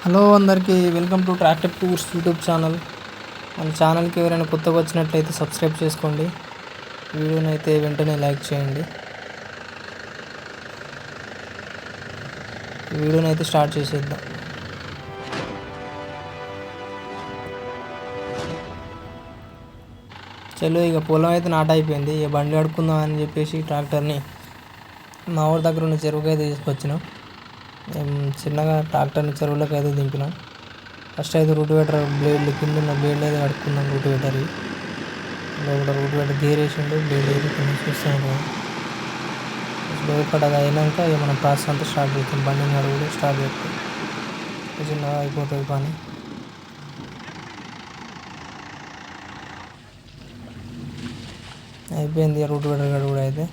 Hello అందరికీ welcome to tractor tours YouTube channel. మన ఛానల్కి ఎవరైనా కొత్తగా వచ్చినట్లయితే సబ్స్క్రైబ్ చేసుకోండి. వీడియోని అయితే వెంటనే లైక్ చేయండి. వీడియోని అయితే స్టార్ట్ చేసేద్దాం. చలో ఇక పొలం అయితే నాట అయిపోయింది. ఇక బండి కడుక్కుందాం అని చెప్పేసి ట్రాక్టర్ని మా ఊరి దగ్గర ఉన్న చెరువుకి అయితే తీసుకొచ్చినాం. మేము చిన్నగా ట్రాక్టర్ని చెరువులోకి అయితే దింపినాం. ఫస్ట్ అయితే రూట్ వేటర్ బ్లేడ్లు కింద ఉన్న బ్లేడ్లు అయితే కడుక్కున్నాం. రూట్ వేటర్వి లోపల రూట్ వేటర్ గేర్ వేసిండు, బ్లేడ్ వేసి కొంచెం చూస్తాను. లోపల అయినాక ఇక మనం ప్రాసెస్ అంతా స్టార్ట్ చేస్తాం. బండి నడువులు స్టార్ట్ చేస్తాం. చిన్నగా అయిపోతుంది పని. అయిపోయింది రూట్ వేటర్ గడు కూడా. అయితే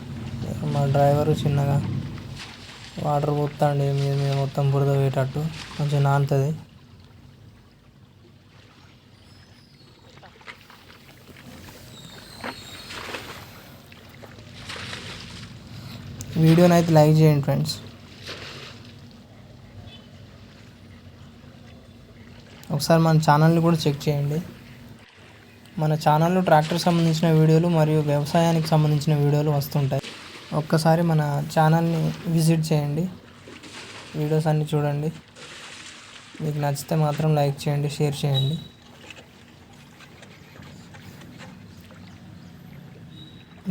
మా డ్రైవరు చిన్నగా వాటర్ పోతాండి మీద మీద మొత్తం బురద పోయేటట్టు కొంచెం నానుతుంది. వీడియోని అయితే లైక్ చేయండి ఫ్రెండ్స్. ఒకసారి మన ఛానల్ని కూడా చెక్ చేయండి. మన ఛానల్లో ట్రాక్టర్ సంబంధించిన వీడియోలు మరియు వ్యవసాయానికి సంబంధించిన వీడియోలు వస్తుంటాయి. ఒక్కసారి మన ఛానల్ని విజిట్ చేయండి, వీడియోస్ అన్నీ చూడండి. మీకు నచ్చితే మాత్రం లైక్ చేయండి, షేర్ చేయండి.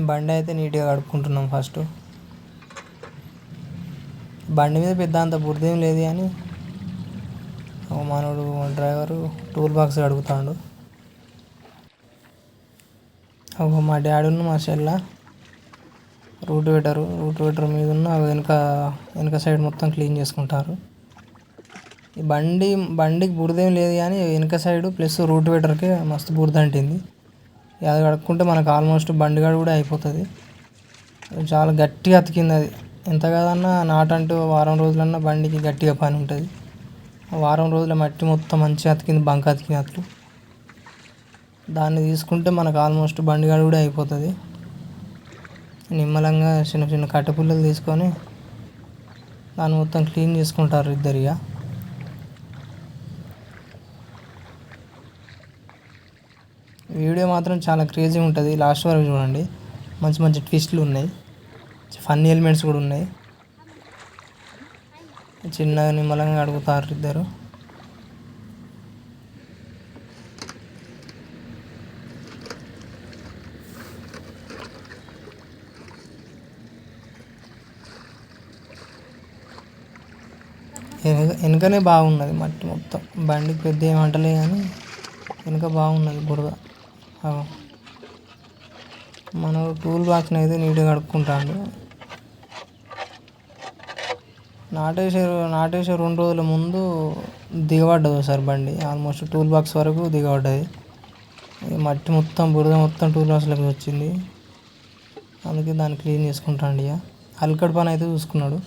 బండి అయితే నీట్గా కడుక్కుంటున్నాం. ఫస్ట్ బండి మీద పెద్ద అంత బురదేం లేదు కానీ మనోడు డ్రైవరు టూల్ బాక్స్ అడుగుతాడు. మా డాడీను మా చెల్ల రూట్ వేటర్ మీద ఉన్న వెనక సైడ్ మొత్తం క్లీన్ చేసుకుంటారు. ఈ బండికి బురదేం లేదు కానీ వెనక సైడు ప్లస్ రూట్ వేటర్కి మస్తు బురద అంటింది. అది కడుక్కుంటే మనకు ఆల్మోస్ట్ బండిగాడు కూడా అయిపోతుంది. చాలా గట్టిగా అతికింది. అది ఎంత కాదన్నా నాటంటూ వారం రోజులన్నా బండికి గట్టిగా పని ఉంటుంది. వారం రోజుల మట్టి మొత్తం మంచిగా అతికింది, బంక అతికినట్లు. దాన్ని తీసుకుంటే మనకు ఆల్మోస్ట్ బండిగాడు కూడా అయిపోతుంది. నిమ్మలంగా చిన్న చిన్న కట్టెపుల్లలు తీసుకొని దాన్ని మొత్తం క్లీన్ చేసుకుంటారు ఇద్దరిగా. వీడియో మాత్రం చాలా క్రేజీ ఉంటుంది. లాస్ట్ వరకు చూడండి. మంచి మంచి ట్విస్ట్లు ఉన్నాయి, ఫన్నీ ఎలిమెంట్స్ కూడా ఉన్నాయి. చిన్నగా నిమ్మలంగా అడుగుతారు ఇద్దరు. వెనుకనే బాగున్నది మట్టి మొత్తం. బండికి పెద్ద ఏమంటలే కానీ వెనుక బాగున్నది బురద. మనం టూల్ బాక్స్ని అయితే నీట్గా కడుక్కుంటాడు. నాటేసే 2 రోజుల ముందు దిగబడ్డది సార్ బండి. ఆల్మోస్ట్ టూల్ బాక్స్ వరకు దిగబడ్డది. మట్టి మొత్తం బురద మొత్తం టూల్ బాక్స్లోకి వచ్చింది. అందుకే దాన్ని క్లీన్ చేసుకుంటాండి. ఇక అల్కడ్ పని అయితే చూసుకున్నాడు.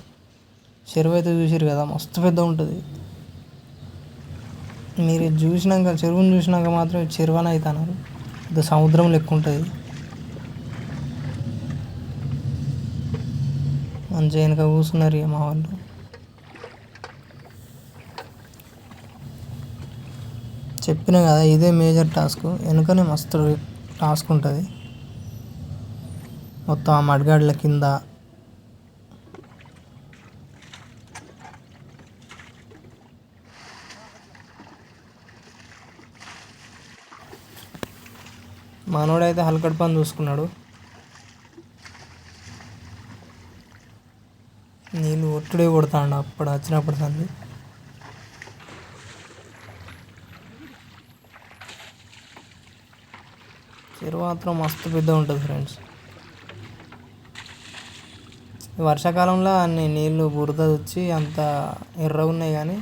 చెరువు అయితే చూసారు కదా, మస్తు పెద్ద ఉంటుంది. మీరు చెరువుని చూసినాక మాత్రం చెరువు అని అయితే అన్నారు. ఇది సముద్రం లెక్క ఉంటుంది. మంచిగా వెనక కూర్చున్నారు ఇక మా వాళ్ళు. చెప్పినా కదా ఇదే మేజర్ టాస్క్. వెనుకనే మస్తు టాస్క్ ఉంటుంది. మొత్తం ఆ మడ్గాడ్ల కింద మనోడైతే హల్కడ్ పని చూసుకున్నాడు. నీళ్ళు ఒట్టుడే కొడతాడు అప్పుడు వచ్చినప్పుడు సంది. చెరువు మాత్రం మస్తు పెద్ద ఉంటుంది ఫ్రెండ్స్. వర్షాకాలంలో అన్ని నీళ్ళు బురద వచ్చి అంత ఎర్రగా ఉన్నాయి కానీ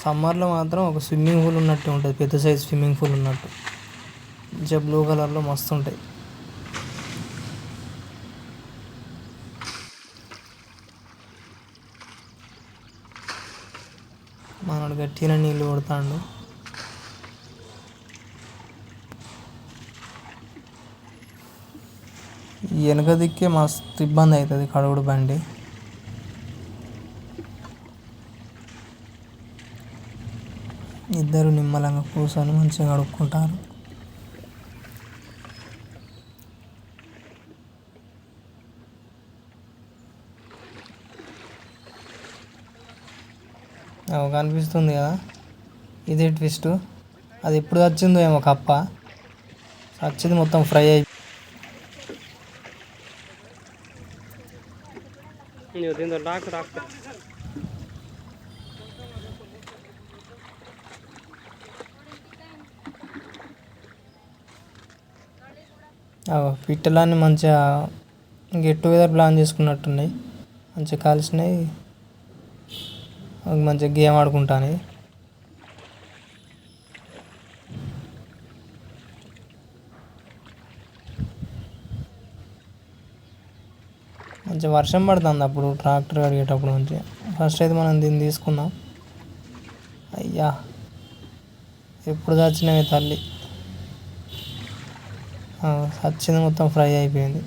సమ్మర్లో మాత్రం ఒక స్విమ్మింగ్ పూల్ ఉన్నట్టు ఉంటుంది. పెద్ద సైజ్ స్విమ్మింగ్ పూల్ ఉన్నట్టు మంచిగా బ్లూ కలర్లో మస్తు ఉంటాయి. మనోడు గట్టిగా నీళ్ళు కొడతాడు. వెనక దిక్కే మస్తు ఇబ్బంది అవుతుంది కడుగుడు బండి. ఇద్దరు నిమ్మలంగా కూర్చొని మంచిగా కడుక్కుంటారు. కనిపిస్తుంది కదా, ఇదే ట్విస్ట్. అది ఎప్పుడు వచ్చిందో ఏమో కప్ప, వచ్చింది మొత్తం ఫ్రై అయి పిట్టలన్నీ మంచిగా గెట్ టుగెదర్ ప్లాన్ చేసుకున్నట్టున్నాయి. మంచిగా కలిసినాయి, మంచిగా గేమ్ ఆడుకుంటాను. మంచిగా వర్షం పడుతుంది అప్పుడు ట్రాక్టర్ కడిగేటప్పుడు. మంచిగా ఫస్ట్ అయితే మనం దీన్ని తీసుకుందాం. అయ్యా ఎప్పుడు చచ్చినవి తల్లి, చచ్చింది మొత్తం ఫ్రై అయిపోయింది.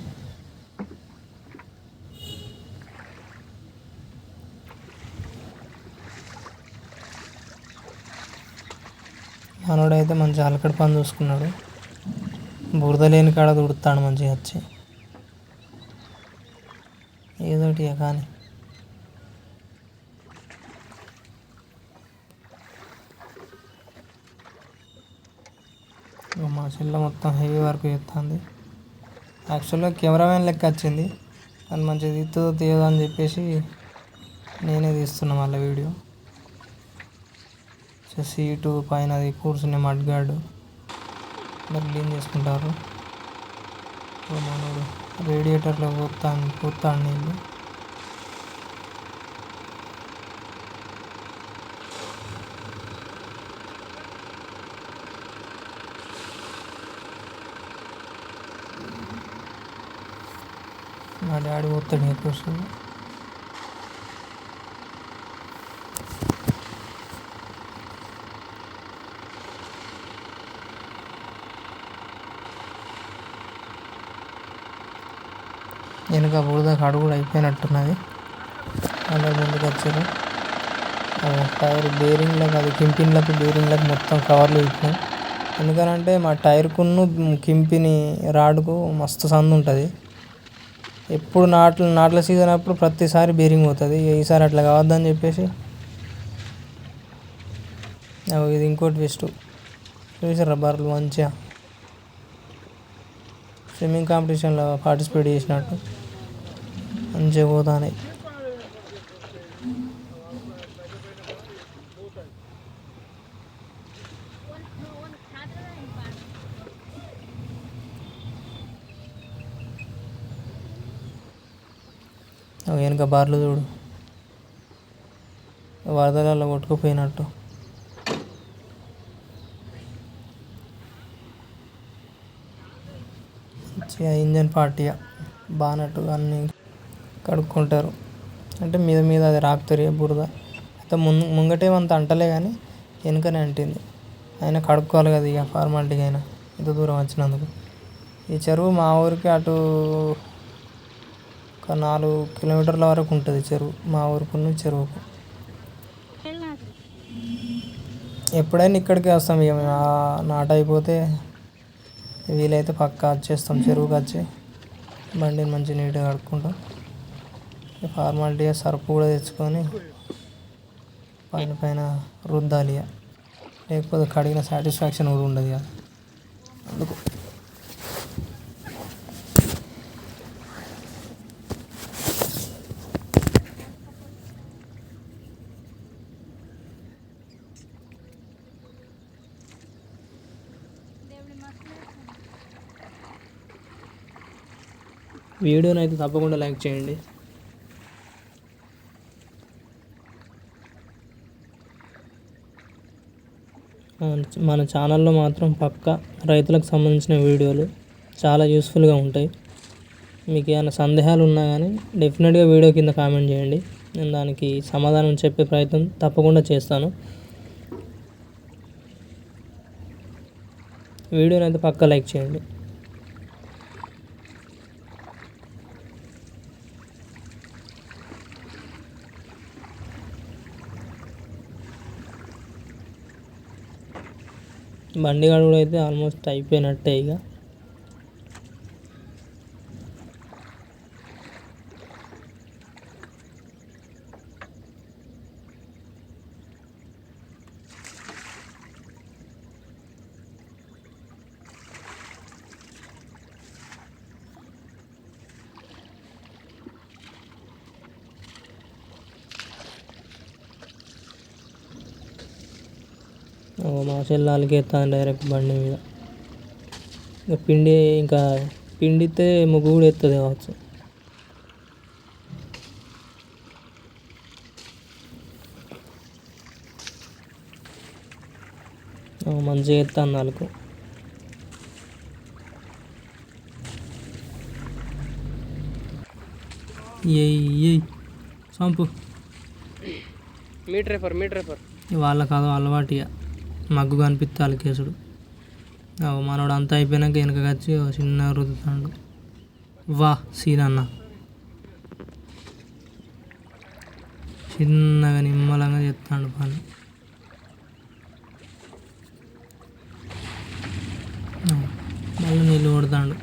మనోడైతే మంచిగా అలకడి పని చూసుకున్నాడు, బురద లేని కాడ తుడుతాడు మంచిగా వచ్చి, ఏదోటి కానీ. మా చెల్ల మొత్తం హెవీ వర్క్ చేస్తుంది. యాక్చువల్గా కెమెరామెన్ లెక్క వచ్చింది, కానీ మంచిగా తీస్తుందో తీయదో అని చెప్పేసి నేనే తీస్తున్నా మళ్ళీ వీడియో. సీటు పైన అది కూర్చునే మడ్ గార్డు అందరు క్లీన్ చేసుకుంటారు. మనోడు రేడియేటర్లో పోతాడు నీళ్ళు. మా డాడీ పోతాడు ఎక్కువ. వెనుక బురద కాడు కూడా అయిపోయినట్టున్నది, అందరు ముందుకు వచ్చారు. టైర్ బేరింగ్లకు, అది కింపిన్లకు బేరింగ్లకు మొత్తం కవర్లు ఇచ్చినాం. ఎందుకనంటే మా టైర్కును కింపిని రాడుకు మస్తు సందు ఉంటుంది. ఎప్పుడు నాట్ల సీజన్ అప్పుడు ప్రతిసారి బేరింగ్ పోతుంది. ఈసారి అట్లా కావద్దని చెప్పేసి ఇది ఇంకో ట్విస్ట్. చూసారా బర్రెలు మంచిగా స్విమ్మింగ్ కాంపిటీషన్లో పార్టిసిపేట్ చేసినట్టు మంచిగా పోతాయి. వెనుక బార్లు చూడు, వరదలలో కొట్టుకుపోయినట్టు. ఇంజన్ పార్టీ బానట్టు అన్నీ కడుక్కుంటారు. అంటే మీద మీద అది రాకుతారు బురద. అయితే ముంగటేమంత అంటలే కానీ వెనుకనే అంటింది. అయినా కడుక్కోవాలి కదా ఇక ఫార్మాలిటీగా అయినా ఇంత దూరం వచ్చినందుకు. ఈ చెరువు మా ఊరికి అటు ఒక 4 కిలోమీటర్ల వరకు ఉంటుంది చెరువు, మా ఊరికి చెరువుకు. ఎప్పుడైనా ఇక్కడికే వస్తాం ఇక మేము. నాట అయిపోతే వీలైతే పక్కా వచ్చేస్తాం చెరువుకి. వచ్చి బండిని మంచిగా నీట్గా కడుక్కుంటాం. ఫార్మాలిటీగా సర్పు కూడా తెచ్చుకొని పైన రుద్దాలి, లేకపోతే కడిగిన సాటిస్ఫాక్షన్ కూడా ఉండదు కదా. అందుకు వీడియోని అయితే తప్పకుండా లైక్ చేయండి. మన ఛానల్లో మాత్రం పక్కా రైతులకు సంబంధించిన వీడియోలు చాలా యూస్ఫుల్గా ఉంటాయి. మీకు ఏమైనా సందేహాలు ఉన్నా కానీ డెఫినెట్గా వీడియో కింద కామెంట్ చేయండి, నేను దానికి సమాధానం చెప్పే ప్రయత్నం తప్పకుండా చేస్తాను. వీడియోని అయితే పక్కా లైక్ చేయండి. బండిగాడు కూడా అయితే ఆల్మోస్ట్ అయిపోయినట్టే ఇక. మా చెల్లాలకి ఎత్తాను డైరెక్ట్ బండి మీద. ఇంకా పిండితే ముగ్గు కూడా ఎత్తుంది కావచ్చు. మంచిగా ఎత్తాను నాలుగు. ఏయ్ సంపు మీటర్ వాళ్ళ కాదు అలవాటు ఇక మగ్గు కనిపిస్తాలి కేసుడు. మనోడు అంతా అయిపోయినాక వెనక వచ్చి చిన్నగా రుద్దుతాడు. వా సీనన్న చిన్నగా నిమ్మలంగా చెప్తాడు పని. మళ్ళీ నీళ్ళు కొడతాడు.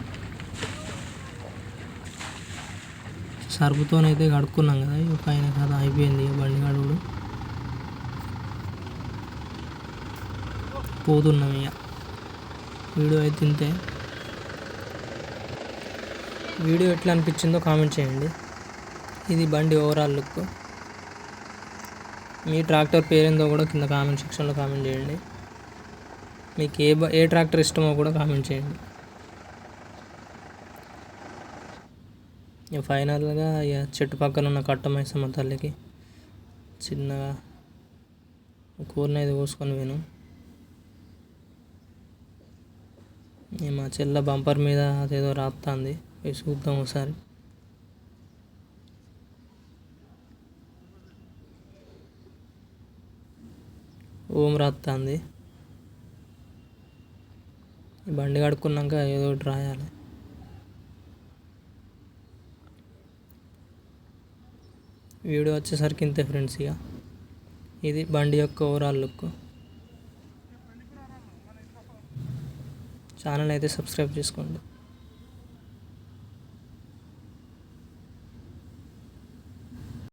సరుపుతోనైతే కడుక్కున్నాం కదా ఇక పైన కదా అయిపోయింది ఇక బండి కడుగుడు. పోతున్నాం ఇక. వీడియో అయితే ఇంతే. వీడియో ఎట్లా అనిపించిందో కామెంట్ చేయండి. ఇది బండి ఓవరాల్ లుక్. మీ ట్రాక్టర్ పేరేందో కూడా కింద కామెంట్ సెక్షన్లో కామెంట్ చేయండి. మీకు ఏ ట్రాక్టర్ ఇష్టమో కూడా కామెంట్ చేయండి. ఇక ఫైనల్గా ఇక చెట్టు పక్కన ఉన్న కట్టమైసమ్మ తల్లికి చిన్నగా కూరనైతే కోసుకొని పోయాను. మా చెల్ల బంపర్ మీద అదేదో రాస్తుంది, పోయి చూద్దాం ఒకసారి. ఓం రాస్తుంది. బండి కడుక్కున్నాక ఏదో ఒకటి రాయాలి. వీడియో వచ్చేసరికి ఇంతే ఫ్రెండ్స్. ఇక ఇది బండి యొక్క ఓవరాల్ లుక్. ఛానల్ అయితే సబ్స్క్రైబ్ చేసుకోండి.